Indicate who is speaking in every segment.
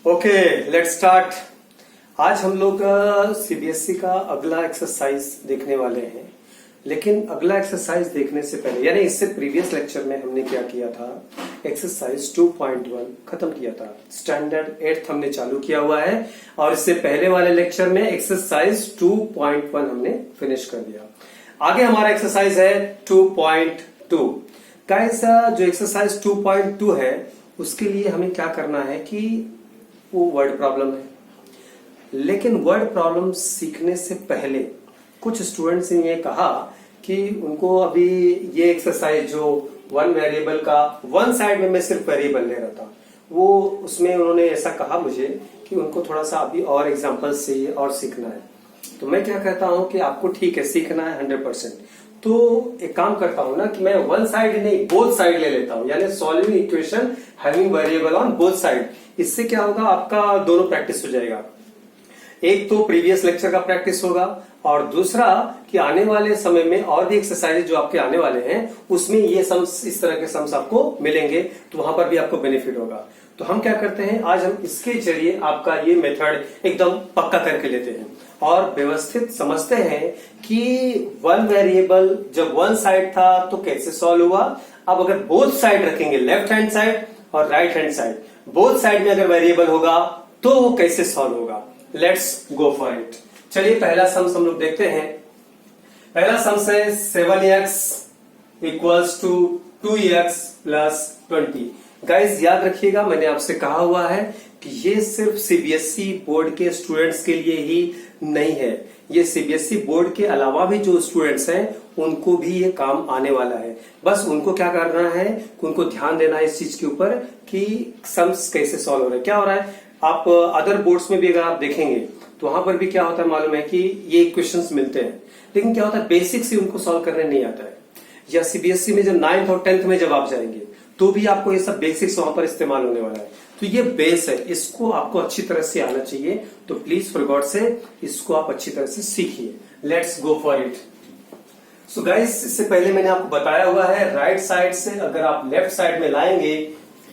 Speaker 1: Okay, let's start. आज हम लोग सीबीएसई का अगला एक्सरसाइज देखने वाले हैं। लेकिन अगला एक्सरसाइज देखने से पहले, यानी इससे प्रीवियस लेक्चर में हमने क्या किया था, एक्सरसाइज 2.1 खत्म किया था। स्टैंडर्ड 8th हमने चालू किया हुआ है और इससे पहले वाले लेक्चर में एक्सरसाइज 2.1 हमने फिनिश कर दिया। आगे हमारा एक्सरसाइज है 2.2। गाइस, जो एक्सरसाइज 2.2 है उसके लिए हमें क्या करना है कि वो वर्ड प्रॉब्लम है। लेकिन वर्ड प्रॉब्लम सीखने से पहले कुछ स्टूडेंट्स ने ये कहा कि उनको अभी ये एक्सरसाइज जो वन वेरिएबल का, वन साइड में मैं सिर्फ वेरिएबल ले रहा था, वो उसमें उन्होंने ऐसा कहा मुझे कि उनको थोड़ा सा अभी और एग्जांपल से और सीखना है। तो मैं क्या कहता हूं कि आपको ठीक है, सीखना है 100%, तो एक काम करता हूं ना कि मैं वन साइड नहीं बोथ साइड ले लेता हूं, यानी solving equation having variable on both side. इससे क्या होगा, आपका दोनों प्रैक्टिस हो जाएगा। एक तो प्रीवियस लेक्चर का प्रैक्टिस होगा और दूसरा कि आने वाले समय में और भी एक्सरसाइज जो आपके आने वाले हैं उसमें ये सम्स, इस तरह के सम्स आपको मिलेंगे, तो वहां पर भी आपको बेनिफिट होगा। तो हम क्या करते हैं, आज हम इसके जरिए आपका ये मेथड एकदम पक्का करके लेते हैं और व्यवस्थित समझते हैं कि वन वेरिएबल जब वन साइड था तो कैसे सॉल्व हुआ। अब अगर बोथ साइड रखेंगे, लेफ्ट हैंड साइड और right hand side, both side में अगर वेरिएबल होगा तो वो कैसे सॉल्व होगा। Let's go for it. चलिए पहला सम्स हम लोग देखते हैं। पहला सम्स है 7x equals to 2x plus 20। Guys याद रखिएगा, मैंने आपसे कहा हुआ है कि ये सिर्फ सीबीएसई बोर्ड के स्टूडेंट्स के लिए ही नहीं है, ये सीबीएसई बोर्ड के अलावा भी जो स्टूडेंट्स हैं उनको भी ये काम आने वाला है। बस उनको क्या करना है कि उनको ध्यान देना है इस चीज के ऊपर कि सम्स कैसे सॉल्व हो रहे हैं, क्या हो रहा है। आप अदर बोर्ड्स में भी अगर आप देखेंगे तो वहां पर भी क्या होता है मालूम है कि ये क्वेश्चंस मिलते हैं, लेकिन क्या होता है बेसिक से उनको सॉल्व करने नहीं आता है। या सीबीएसई में जब 9th और 10th में जब आप जाएंगे तो भी आपको ये सब बेसिक्स वहां पर इस्तेमाल होने वाला है। तो ये बेस है, इसको आपको अच्छी तरह से आना चाहिए। तो प्लीज फॉर गॉड से इसको आप अच्छी तरह से सीखिए। Let's go for it. So guys, इससे पहले मैंने आपको बताया हुआ है राइट साइड से अगर आप लेफ्ट साइड में लाएंगे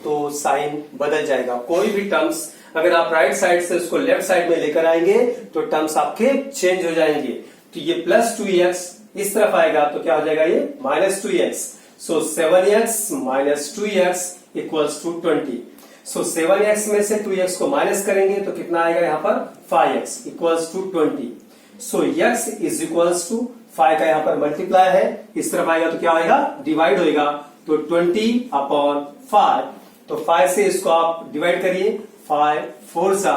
Speaker 1: तो साइन बदल जाएगा। कोई भी टर्म्स अगर आप राइट साइड से उसको लेफ्ट साइड में लेकर आएंगे तो टर्म्स आपके चेंज हो जाएंगे। तो ये प्लस 2x इस तरफ आएगा तो क्या हो जाएगा, ये minus 2x। So 7x minus 2x equals to 20। So 7x में से 2x को माइनस करेंगे तो कितना आएगा यहाँ पर 5x equals to 20। So x is equals to 5 का यहाँ पर मल्टीप्लाई है, इस तरफ आएगा तो क्या होगा, डिवाइड होएगा। तो 20 अपॉन 5, तो 5 से इसको आप डिवाइड करिए, 5 4 सा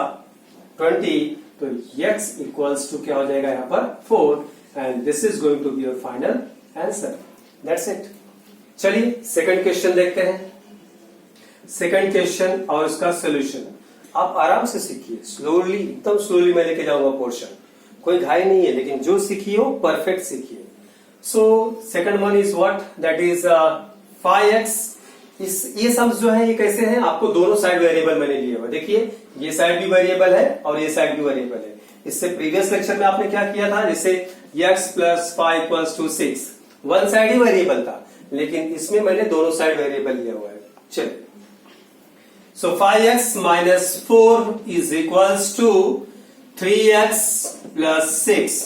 Speaker 1: 20, तो x इक्वल्स टू क्या हो जाएगा यहाँ पर 4 and this is going to be your final answer. That's it. चलिए सेकंड क्वेश्चन देखते हैं। सेकंड क्वेश्चन और उसका सोल्यूशन आप आराम से सीखिए, स्लोली, एकदम स्लोली मैं लेके जाऊंगा पोर्शन, कोई घाई नहीं है, लेकिन जो सीखिए वो परफेक्ट सीखिए। So second one is what, that is 5x। ये सम्स जो है ये कैसे हैं, आपको दोनों साइड वेरिएबल मैंने लिए हुए, देखिए ये साइड भी वेरिएबल है और ये साइड भी वेरिएबल है। इससे प्रीवियस लेक्चर में आपने क्या किया था, जैसे x plus 5 equals to 6, one side ही वेरिएबल था, लेकिन इसमें मैंने दोनों साइड वेरिएबल लिया हुआ है। चलिए, so 5x minus 4 is equals to 3x plus 6।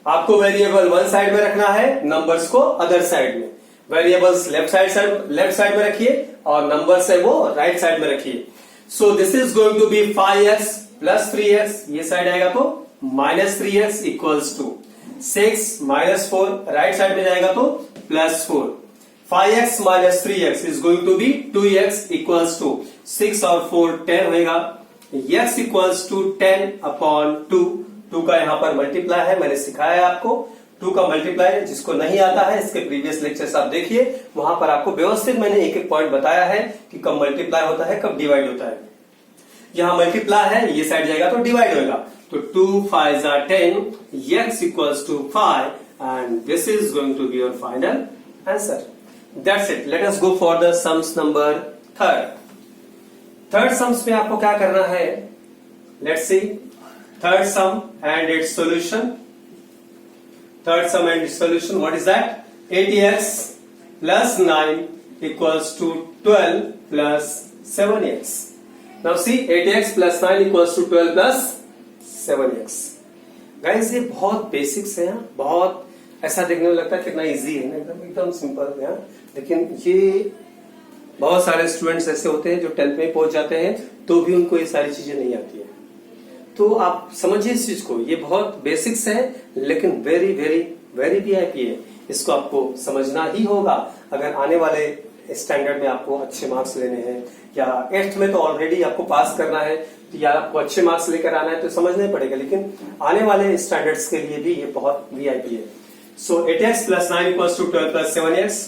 Speaker 1: आपको वेरिएबल वन साइड में रखना है, नंबर्स को अदर साइड में। वेरिएबल्स लेफ्ट साइड में रखिए और नंबर्स है वो राइट साइड में रखिए। So this is going to be 5x plus 3x, ये साइड आएगा तो minus 3x equals to 6 minus 4, right side में जाएगा तो plus 4। 5x minus 3x is going to be 2x equals to 6 और 4 10 होगा। x इक्वल्स टू 10 अपॉन 2, 2 का यहाँ पर मल्टीप्लाई है, मैंने सिखाया है आपको 2 का मल्टीप्लाई। जिसको नहीं आता है इसके प्रीवियस लेक्चर्स आप देखिए, वहां पर आपको व्यवस्थित मैंने एक एक पॉइंट बताया है कि कब मल्टीप्लाई होता है कब डिवाइड होता है। यहाँ मल्टीप्लाई है, ये साइड जाएगा तो डिवाइड होगा, तो 2 5 are 10, x equals to 5 and this is going to be your final answer. That's it. Let us go for the sums number third sums में आपको क्या करना है, let's see third sum and it's solution. Third sum and solution, what is that? 8x plus 9 equals to 12 plus 7x. Now see 8x plus 9 equals to 12 plus 7x। Guys ये बहुत basics है, बहुत ऐसा देखने में लगता है कितना इजी है ना, एकदम सिंपल है। लेकिन ये बहुत सारे स्टूडेंट्स ऐसे होते हैं जो 10th में पहुंच जाते हैं तो भी उनको ये सारी चीजें नहीं आती है। तो आप समझिए इस चीज को, ये बहुत बेसिक्स है लेकिन वेरी वेरी वेरी वीआईपी है। इसको आपको समझना ही होगा अगर आने वाले स्टैंडर्ड में आपको अच्छे मार्क्स लेने हैं, या 8th में तो ऑलरेडी आपको पास करना है, तो या आपको अच्छे मार्क्स लेकर आना है तो समझना ही पड़ेगा, लेकिन आने वाले स्टैंडर्ड्स के लिए भी ये बहुत वीआईपी है। So 8x plus 9 equals to 12 plus 7x।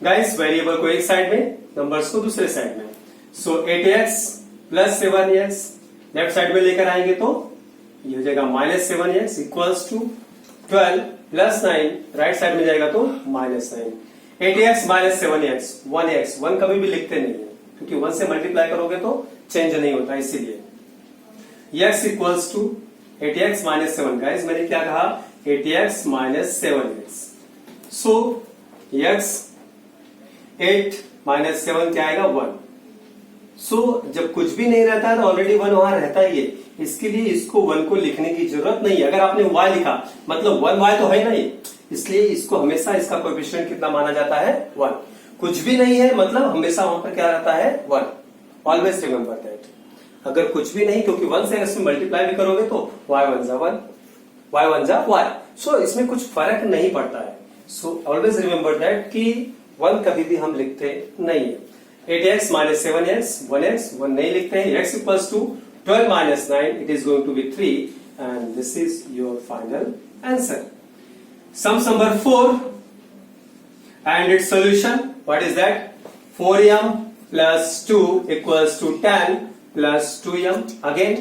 Speaker 1: Guys variable को एक साइड में, नंबर्स को दूसरे साइड में। सो 8x plus 7x left side में लेकर आएंगे तो ये हो जाएगा minus 7x equals to 12 plus 9, right side में जाएगा तो minus 9। 8x minus 7x, 1x, 1 कभी भी लिखते नहीं है क्योंकि 1 से मल्टीप्लाई करोगे तो चेंज नहीं होता, इसीलिए x equals to 8x minus 7। Guys मैंने क्या कहा, 8x माइनस 7x। सो x 8 माइनस 7 क्या आएगा, 1। सो जब कुछ भी नहीं रहता है तो ऑलरेडी 1 वहां रहता ही है, इसके लिए इसको 1 को लिखने की जरूरत नहीं है। अगर आपने y लिखा मतलब 1y तो है नहीं, इसलिए इसको हमेशा इसका कोएफिशिएंट कितना माना जाता है, 1। कुछ भी नहीं है मतलब हमेशा वहां पर क्या रहता है, 1। Always remember that. अगर कुछ भी नहीं, क्योंकि 1 से इसमें मल्टीप्लाई भी करोगे तो y 1 जा 1, y 1 जा y। सो इसमें कुछ फर्क नहीं पड़ता है। सो ऑलवेज रिमेंबर दैट कि 1 कभी भी हम लिखते नहीं है। 8x माइनस 7x, 1x, 1 नहीं लिखते हैं। x equals to 12 minus 9, it is going to be 3 and this is your final answer. Sums number 4 and its solution, what is that? 4m plus 2 equals to 10 plus 2m. Again,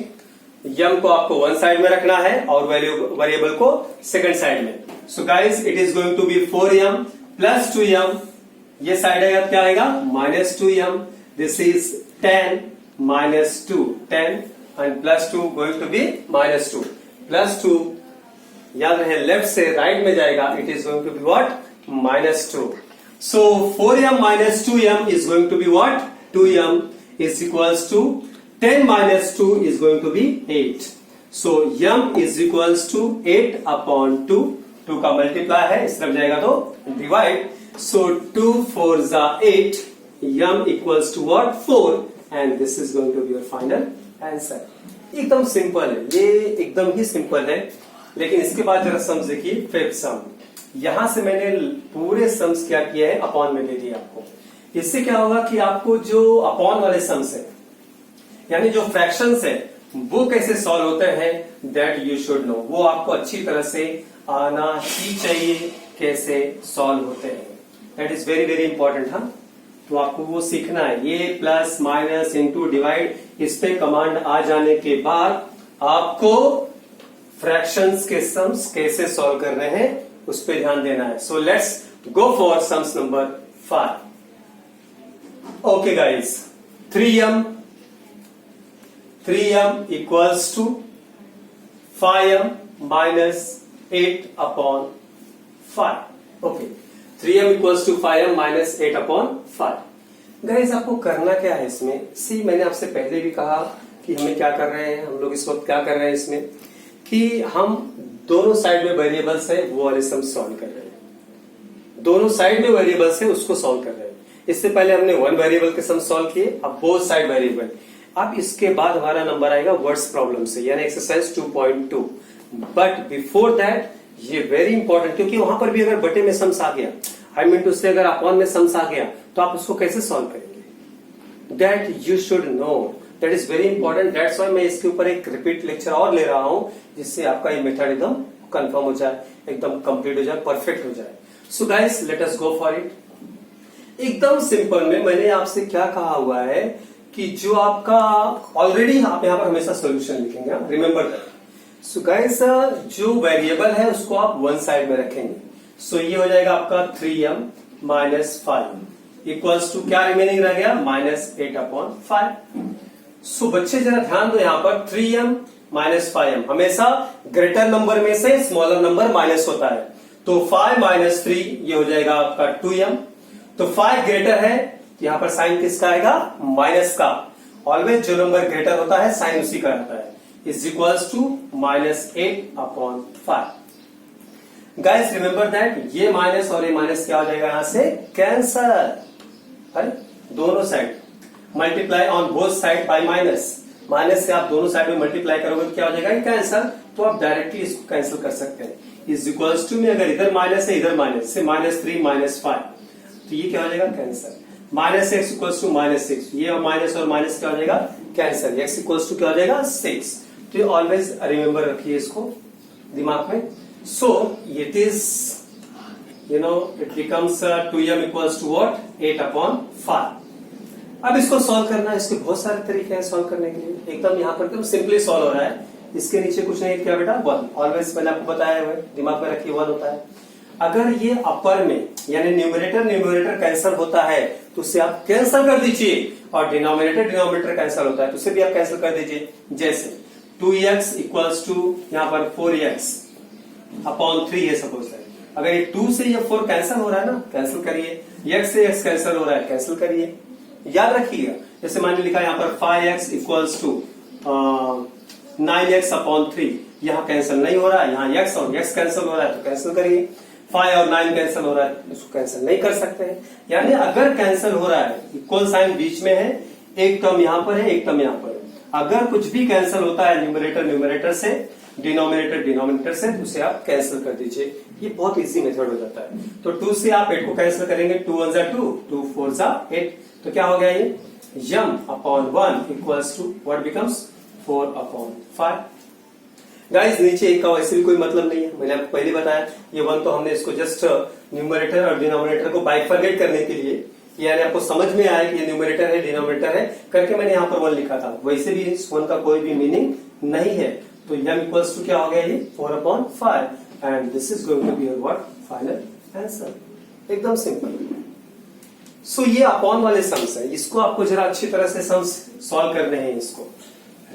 Speaker 1: m को आपको one side में रखना है और variable को second side में। So guys, it is going to be 4m plus 2m. ये side आएगा क्या आएगा, minus 2m. This is 10 minus 2, 10 and plus 2 going to be minus 2. Plus 2, याद रहे लेफ्ट से राइट में जाएगा, it is going to be what, minus 2। So 4m minus 2m is going to be what, 2m is equals to 10 minus 2 is going to be 8। So m is equals to 8 upon 2, 2 का multiply है, इस तरफ जाएगा तो divide. सो 2 4 जा 8, m equals to what, 4 and this is going to be your final answer. एकदम simple है, ये एकदम ही सिंपल है। लेकिन इसके बाद जरा सम्स देखिए, फिफ्थ सम। यहां से मैंने पूरे सम्स क्या किया है, अपॉन में दे दिया आपको। इससे क्या होगा कि आपको जो अपॉन वाले सम्स है, यानी जो फ्रैक्शंस है, वो कैसे सॉल्व होते हैं, दैट यू शुड नो। वो आपको अच्छी तरह से आना ही चाहिए, कैसे सॉल्व होते हैं। That is very very important. हाँ, तो आपको वो सीखना है। ये प्लस माइनस इंटू डिवाइड, इस पे कमांड आ जाने के बाद आपको फ्रैक्शंस के सम्स कैसे सॉल्व कर रहे हैं उस पे ध्यान देना है। So let's go for sums number 5। Okay guys, 3m equals to 5m minus 8 upon 5। Okay, 3m equals to 5m minus 8 upon 5। Guys आपको करना क्या है इसमें, सी मैंने आपसे पहले भी कहा कि हमें क्या कर रहे हैं, हम लोग इस वक्त क्या कर रहे हैं इसमें, कि हम दोनों साइड में वेरिएबल्स है वो वाले सम सॉल्व कर रहे हैं। दोनों साइड में वेरिएबल्स है उसको सॉल्व कर रहे हैं। इससे पहले हमने वन वेरिएबल के सम सॉल्व किए, अब बोथ साइड वेरिएबल। अब इसके बाद हमारा नंबर आएगा वर्ड्स प्रॉब्लम से, यानी एक्सरसाइज 2.2। बट बिफोर दैट ये वेरी इंपॉर्टेंट, क्योंकि वहां पर भी अगर बटे में सम्स आ गया, आई मीन टू से अगर अपॉन में सम्स आ गया तो आप उसको कैसे सॉल्व करेंगे, that you should know. That is very important. That's why मैं इसके ऊपर एक रिपीट लेक्चर और ले रहा हूं, जिससे आपका ये मेथड एकदम कंफर्म हो जाए, एकदम कंप्लीट हो जाए, परफेक्ट हो जाए। So guys let us go for it. एकदम सिंपल में मैंने आपसे क्या कहा हुआ है कि जो आपका ऑलरेडी आप यहां पर हमेशा सोल्यूशन लिखेंगे, रिमेंबर दैट। सो गाइस जो वेरिएबल है उसको आप वन साइड में रखेंगे। सो ये हो जाएगा आपका 3m माइनस 5 इक्वल्स टू क्या रिमेनिंग रह गया, माइनस 8 अपॉन 5। सो बच्चे जरा ध्यान दो, यहां पर 3m माइनस 5m, हमेशा ग्रेटर नंबर में से स्मॉलर नंबर माइनस होता है। तो 5 माइनस 3 ये हो जाएगा आपका 2m। तो 5 ग्रेटर है, यहां पर साइन किसका आएगा, माइनस का, ऑलवेज जो नंबर ग्रेटर होता है साइन उसी का रहता है, is equals to -8/5। Guys remember that ये माइनस और ये माइनस क्या हो जाएगा यहां से कैंसल, अरे दोनों side multiply on both side by minus, minus से आप दोनों साइड में मल्टीप्लाई करोगे तो क्या हो जाएगा कैंसल, तो आप डायरेक्टली इसको कैंसिल कर सकते हैं। इज इक्वल्स टू में अगर इधर माइनस है इधर माइनस से -3 -5 तो ये क्या हो जाएगा कैंसल, -x इक्वल्स टू -6 ये माइनस और माइनस क्या हो जाएगा कैंसल, x इक्वल्स टू क्या हो जाएगा 6। तो ये ऑलवेज रिमेंबर रखिए इसको दिमाग में। So it is it becomes 2m equals to what 8/5। अब इसको सॉल्व करना है, इसके बहुत सारे तरीके हैं सॉल्व करने के लिए, एकदम यहाँ पर एकदम सिंपली सॉल्व हो रहा है। इसके नीचे कुछ नहीं क्या बेटा 1, ऑलवेज मैंने आपको बताया हुआ दिमाग में रखिए 1 होता है। अगर ये अपर में यानी न्यूमरेटर कैंसिल होता है तो उसे आप कैंसिल कर दीजिए, और डिनोमिनेटर कैंसिल होता है तो उसे भी आप कैंसिल कर दीजिए। जैसे 2x इक्वल्स टू यहाँ पर 4x/3 है सपोज है, अगर ये 2 से ये 4 कैंसिल हो रहा है ना कैंसिल करिए, x से x कैंसिल हो रहा है कैंसिल करिए, याद रखिएगा। जैसे मैंने लिखा यहाँ पर 5x इक्वल्स टू 9x/3, यहाँ कैंसिल नहीं हो रहा है, यहाँ x और x कैंसिल हो रहा है तो कैंसिल करिए। 5 और 9 कैंसिल हो रहा है इसको कैंसिल नहीं कर सकते हैं, यानी अगर कैंसिल हो रहा है इक्वल साइन बीच में है, एक टर्म यहाँ पर है एक टर्म यहाँ पर है, अगर कुछ भी कैंसिल होता है न्यूमरेटर से डिनोमिनेटर से उसे आप कैंसिल कर दीजिए। ये बहुत इजी मेथड हो जाता है। तो 2 से आप 8 को कैंसिल करेंगे, 2 1 = 2, 2 4 = 8, तो क्या हो गया ये m/1 equals to what becomes 4/5। Guys नीचे एक का वैसे भी कोई मतलब नहीं है, मैंने आपको पहले बताया ये 1 तो हमने इसको जस्ट न्यूमरेटर और डिनोमिनेटर को बाइफरकेट करने के लिए, यानी आपको समझ में आया कि ये न्यूमरेटर है डिनोमिनेटर है करके मैंने यहाँ पर 1 लिखा था, वैसे भी इस 1 का कोई भी मीनिंग नहीं है। तो m इक्वल्स टू क्या हो गया ये 4/5 and this is going to be your what final answer, एकदम सिंपल। सो ये अपॉन वाले सम्स है, इसको आपको जरा अच्छी तरह से सम्स सॉल्व करने हैं। इसको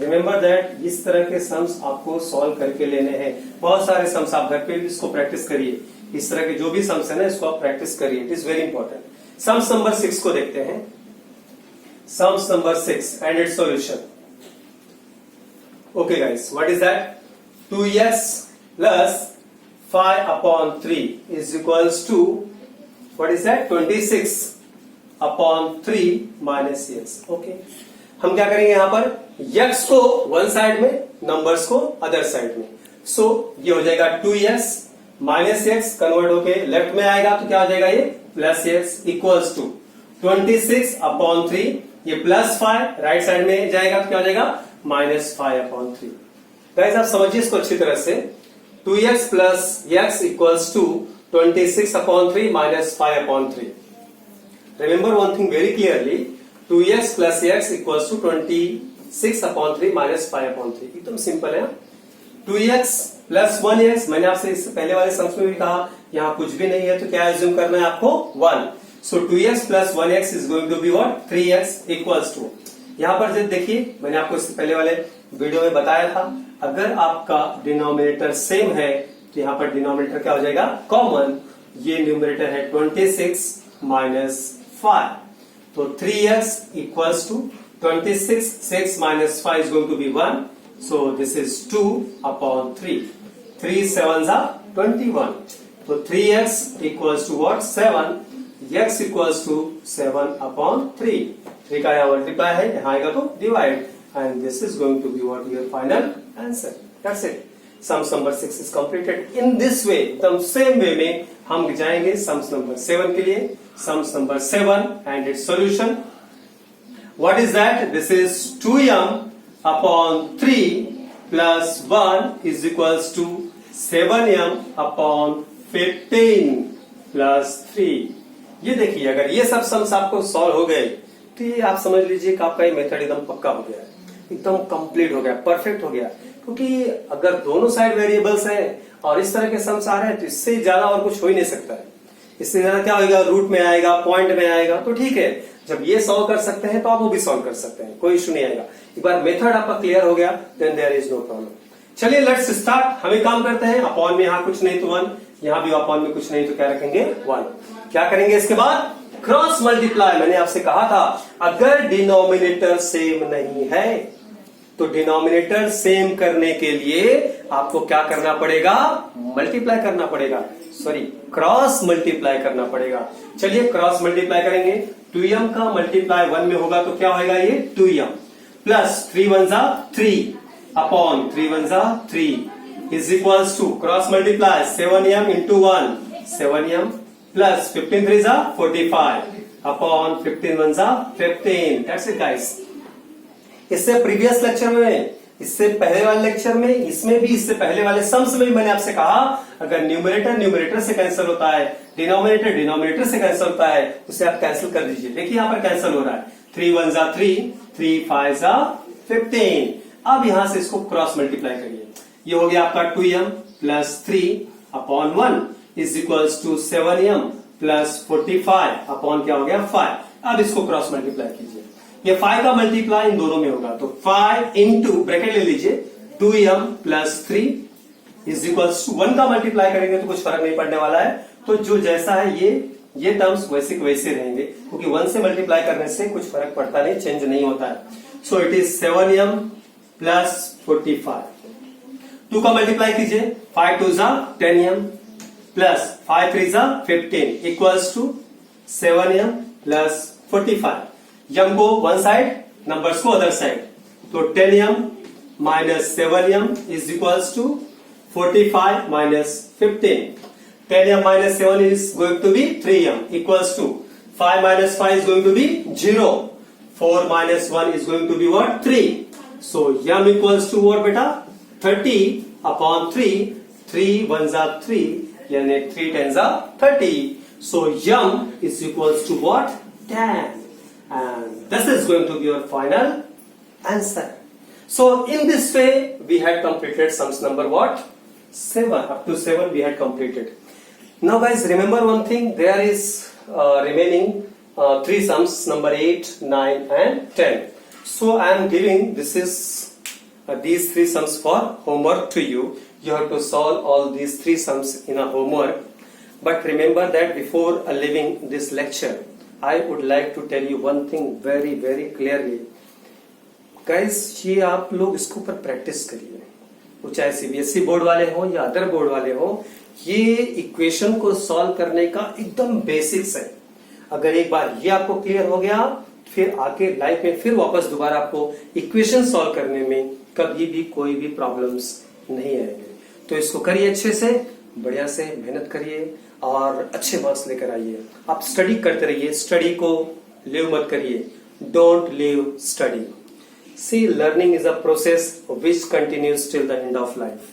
Speaker 1: रिमेंबर दैट इस तरह के सम्स आपको सॉल्व करके लेने हैं, बहुत सारे सम्स आप घर पे भी इसको प्रैक्टिस करिए, इस तरह के जो भी सम्स है ना इसको आप प्रैक्टिस करिए, it is very important. Sums number 6 को देखते हैं, sums number 6 and it's solution. Okay guys, what is that, 2x plus 5/3 is equals to what is that 26/3 minus x। Okay हम क्या करेंगे यहाँ पर x को वन साइड में, नंबर्स को अदर साइड में। सो ये हो जाएगा 2x माइनस एक्स कन्वर्ट होके लेफ्ट में आएगा तो क्या हो जाएगा ये प्लस एक्स इक्वल्स टू 26/3, ये +5 राइट साइड में जाएगा तो क्या हो जाएगा -5/3। गाइस आप समझिए इसको अच्छी तरह से, 2x plus x equals to 26/3 minus 5/3। Remember one thing very clearly, 2x plus x equals to 26/3 minus 5/3। एकदम सिंपल है। 2x plus 1x, मैंने आपसे इससे पहले वाले सम्स में भी कहा यहाँ कुछ भी नहीं है तो क्या एज्यूम करना है आपको 1। So 2x plus 1x is going to be what 3x equals to, यहाँ पर जब देखिए मैंने आपको इससे पहले वाले वीडियो में बताया था, अगर आपका डिनोमिनेटर सेम है तो यहाँ पर डिनोमिनेटर क्या हो जाएगा कॉमन, ये न्यूमरेटर है 26 minus 5, तो 3x equals to 26, 6 minus 5 is going to be 1, so this is 2/3, 3 7s are 21, तो 3x equals to what 7, x equals to 7/3, 3 का यहाँ मल्टीप्लाई है, यहाँ आएगा तो divide, and this is going to be what your final answer. That's it. Sums number 6 is completed. In this way, the same way में हम जाएंगे sums number 7 के लिए, sums number 7 and its solution. What is that? This is 2m/3 plus 1 is equals to 7m/15 plus 3। ये देखिए अगर ये सब सम्स आपको सॉल्व हो गए तो ये आप समझ लीजिए कि आपका ये मेथड एकदम पक्का हो गया है, एकदम कंप्लीट हो गया, परफेक्ट हो गया। क्योंकि अगर दोनों साइड वेरिएबल्स हैं और इस तरह के सम्स आ रहे हैं तो इससे ज्यादा और कुछ हो ही नहीं सकता है। इससे ज्यादा क्या होगा, रूट में आएगा, पॉइंट में आएगा, तो ठीक है जब ये सॉल्व कर सकते हैं तो आप वो भी सॉल्व कर सकते हैं, कोई इशू नहीं आएगा। एक बार मेथड आपका क्लियर हो गया then there is no problem. चलिए लेट्स स्टार्ट, हम एक काम करते हैं, अपॉन में यहाँ कुछ नहीं तो 1, यहाँ भी अपॉन में कुछ नहीं तो क्या रखेंगे 1। क्या करेंगे इसके बाद क्रॉस मल्टीप्लाई, मैंने आपसे कहा था अगर डिनोमिनेटर सेम नहीं है तो डिनोमिनेटर सेम करने के लिए आपको क्या करना पड़ेगा, मल्टीप्लाई करना पड़ेगा, सॉरी क्रॉस मल्टीप्लाई करना पड़ेगा। चलिए क्रॉस मल्टीप्लाई करेंगे। 2m का मल्टीप्लाई 1 में होगा तो क्या होगा, ये 2m प्लस 3 1 जा 3 अपॉन 3 1 जा 3 is equals to cross multiply 7m into 1 7m plus 15 3 जा 45 अपॉन 15 1 जा 15। That's it guys. इससे प्रीवियस लेक्चर में, इससे पहले वाले लेक्चर में, इसमें भी, इससे पहले वाले सम्स में भी मैंने आपसे कहा अगर न्यूमरेटर न्यूमरेटर से कैंसिल होता है, डिनोमिनेटर डिनोमिनेटर से कैंसिल होता है, उसे आप कैंसिल कर दीजिए। देखिए यहां पर कैंसिल हो रहा है, 3 1 जा 3 3 5 जा 15। अब यहां से इसको क्रॉस मल्टीप्लाई करिए। ये हो गया आपका 2m plus 3 upon 1 is equals to 7m plus 45 upon क्या हो गया 5। अब इसको क्रॉस मल्टीप्लाई कीजिए। ये 5 का मल्टीप्लाई इन दोनों में होगा तो 5 इंटू ब्रैकेट ले लीजिए 2m plus 3 is equals to 1 का मल्टीप्लाई करेंगे तो कुछ फर्क नहीं पड़ने वाला है। तो जो जैसा है ये टर्म्स वैसे के वैसे रहेंगे क्योंकि 1 से मल्टीप्लाई करने से कुछ फर्क पड़ता नहीं, चेंज नहीं होता है। सो इट इज 7m प्लस 45। 2 का मल्टीप्लाई कीजिए 5 2 जा 10m प्लस 5 3 जा 15 equals to 7m plus 45। M को वन साइड, नंबर्स को अदर साइड, तो 10m minus 7m is equals to 45 minus 15। 10m minus 7 is going to be 3m equals to 5 minus 5 is going to be 0. 4 minus 1 is going to be what? 3. So m equals to what beta? 30 upon 3. 3 1s are 3 यानी 3 10s are 30. So m is equals to what? 10. And this is going to be your final answer. So in this way we had completed sums number what? 7. Up to 7 we had completed. Now guys, remember one thing, there is remaining 3 sums, number 8, 9 and 10. So I am giving these 3 sums for homework to you. You have to solve all these 3 sums in a homework. But remember that before leaving this lecture, I would like to tell you one thing very very clearly. Guys, ये आप लोग इसके ऊपर practice करिए, वो चाहे CBSE board वाले हो या अदर बोर्ड वाले हो। ये इक्वेशन को सॉल्व करने का एकदम बेसिक्स है। अगर एक बार ये आपको क्लियर हो गया, फिर आके लाइफ में फिर वापस दोबारा आपको इक्वेशन सॉल्व करने में कभी भी कोई भी प्रॉब्लम्स नहीं आएंगे। तो इसको करिए अच्छे से, बढ़िया से मेहनत करिए और अच्छे मार्क्स लेकर आइए। आप स्टडी करते रहिए, स्टडी को लीव मत करिए, don't leave study. See learning is a process which continues till the end of life.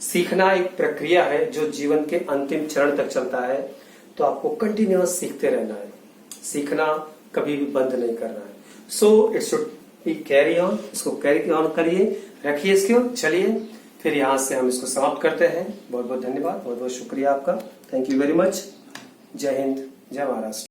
Speaker 1: सीखना एक प्रक्रिया है जो जीवन के अंतिम चरण तक चलता है, तो आपको कंटिन्यूअस सीखते रहना है, सीखना कभी भी बंद नहीं करना है। So it should be carry on, इसको कैरी ऑन करिए, रखिए इसको। चलिए फिर यहां से हम इसको समाप्त करते हैं। बहुत बहुत धन्यवाद, बहुत बहुत शुक्रिया आपका। Thank you very much. जय हिंद, जय महाराष्ट्र।